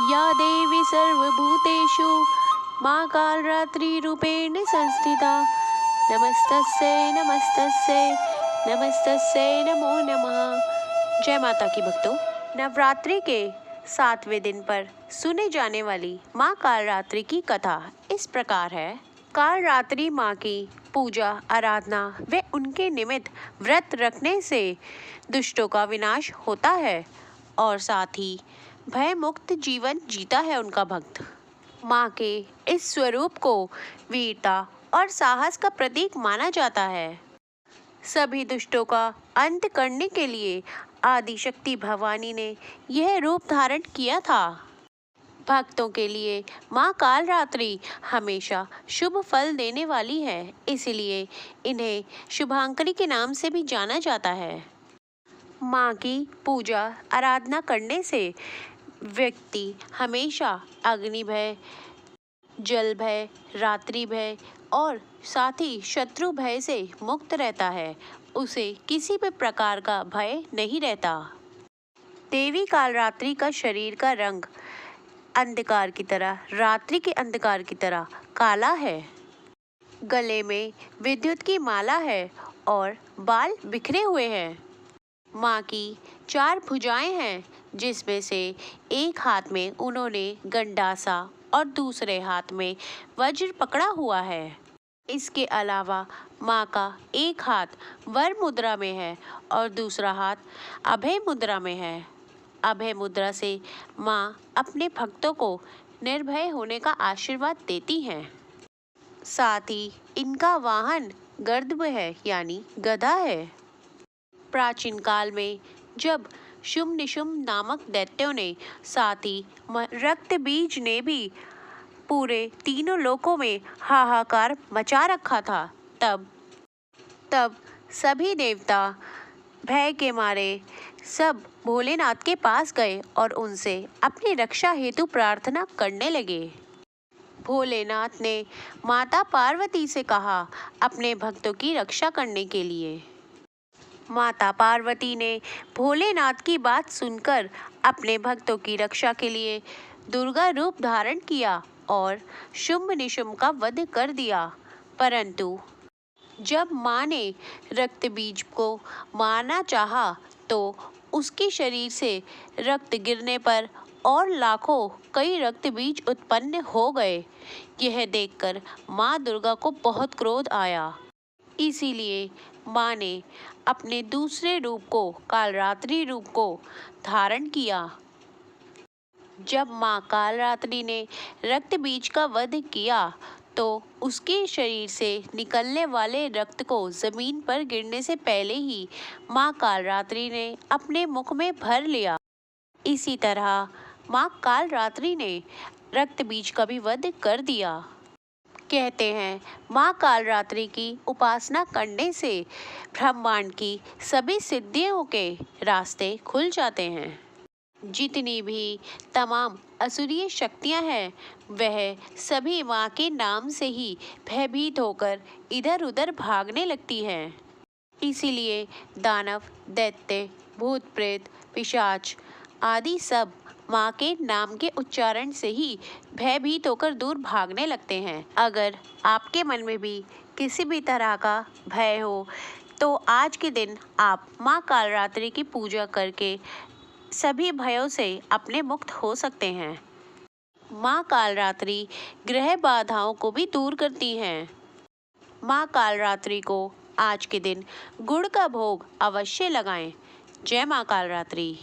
या देवी सर्वभूतेषु माँ कालरात्रि रूपेण संस्थिता। नमस्तस्यै नमस्तस्यै नमस्तस्यै नमो नमः। जय माता की भक्तों, नवरात्रि के 7वें दिन पर सुने जाने वाली माँ कालरात्रि की कथा इस प्रकार है। कालरात्रि माँ की पूजा आराधना व उनके निमित्त व्रत रखने से दुष्टों का विनाश होता है और साथ ही भय मुक्त जीवन जीता है उनका भक्त। माँ के इस स्वरूप को वीरता और साहस का प्रतीक माना जाता है। सभी दुष्टों का अंत करने के लिए आदिशक्ति भवानी ने यह रूप धारण किया था। भक्तों के लिए माँ कालरात्रि हमेशा शुभ फल देने वाली है, इसलिए इन्हें शुभांकरी के नाम से भी जाना जाता है। माँ की पूजा आराधना करने से व्यक्ति हमेशा अग्नि भय, जल भय, रात्रि भय और साथ ही शत्रु भय से मुक्त रहता है। उसे किसी भी प्रकार का भय नहीं रहता। देवी कालरात्रि का शरीर का रंग अंधकार की तरह, रात्रि के अंधकार की तरह काला है। गले में विद्युत की माला है और बाल बिखरे हुए हैं। माँ की 4 भुजाएं हैं, जिसमें से एक हाथ में उन्होंने गंडासा और दूसरे हाथ में वज्र पकड़ा हुआ है। इसके अलावा माँ का एक हाथ वर मुद्रा में है और दूसरा हाथ अभय मुद्रा में है। अभय मुद्रा से माँ अपने भक्तों को निर्भय होने का आशीर्वाद देती हैं। साथ ही इनका वाहन गर्दभ है, यानी गधा है। प्राचीन काल में जब शुंभ निशुंभ नामक दैत्यों ने, साथ ही रक्त बीज ने भी पूरे तीनों लोकों में हाहाकार मचा रखा था, तब सभी देवता भय के मारे सब भोलेनाथ के पास गए और उनसे अपनी रक्षा हेतु प्रार्थना करने लगे। भोलेनाथ ने माता पार्वती से कहा अपने भक्तों की रक्षा करने के लिए। माता पार्वती ने भोलेनाथ की बात सुनकर अपने भक्तों की रक्षा के लिए दुर्गा रूप धारण किया और शुंभ निशुंभ का वध कर दिया। परंतु जब माँ ने रक्त बीज को मारना चाहा तो उसके शरीर से रक्त गिरने पर और लाखों कई रक्त बीज उत्पन्न हो गए। यह देखकर माँ दुर्गा को बहुत क्रोध आया। इसीलिए माँ ने अपने दूसरे रूप को, कालरात्रि रूप को धारण किया। जब माँ कालरात्रि ने रक्त बीज का वध किया तो उसके शरीर से निकलने वाले रक्त को जमीन पर गिरने से पहले ही माँ कालरात्रि ने अपने मुख में भर लिया। इसी तरह माँ कालरात्रि ने रक्त बीज का भी वध कर दिया। कहते हैं माँ कालरात्रि की उपासना करने से ब्रह्मांड की सभी सिद्धियों के रास्ते खुल जाते हैं। जितनी भी तमाम असुरीय शक्तियां हैं, वह सभी माँ के नाम से ही भयभीत होकर इधर उधर भागने लगती हैं। इसीलिए दानव, दैत्य, भूत प्रेत, पिशाच आदि सब माँ के नाम के उच्चारण से ही भयभीत होकर दूर भागने लगते हैं। अगर आपके मन में भी किसी भी तरह का भय हो तो आज के दिन आप माँ कालरात्रि की पूजा करके सभी भयों से अपने मुक्त हो सकते हैं। माँ कालरात्रि ग्रह बाधाओं को भी दूर करती हैं। माँ कालरात्रि को आज के दिन गुड़ का भोग अवश्य लगाएं। जय माँ कालरात्रि।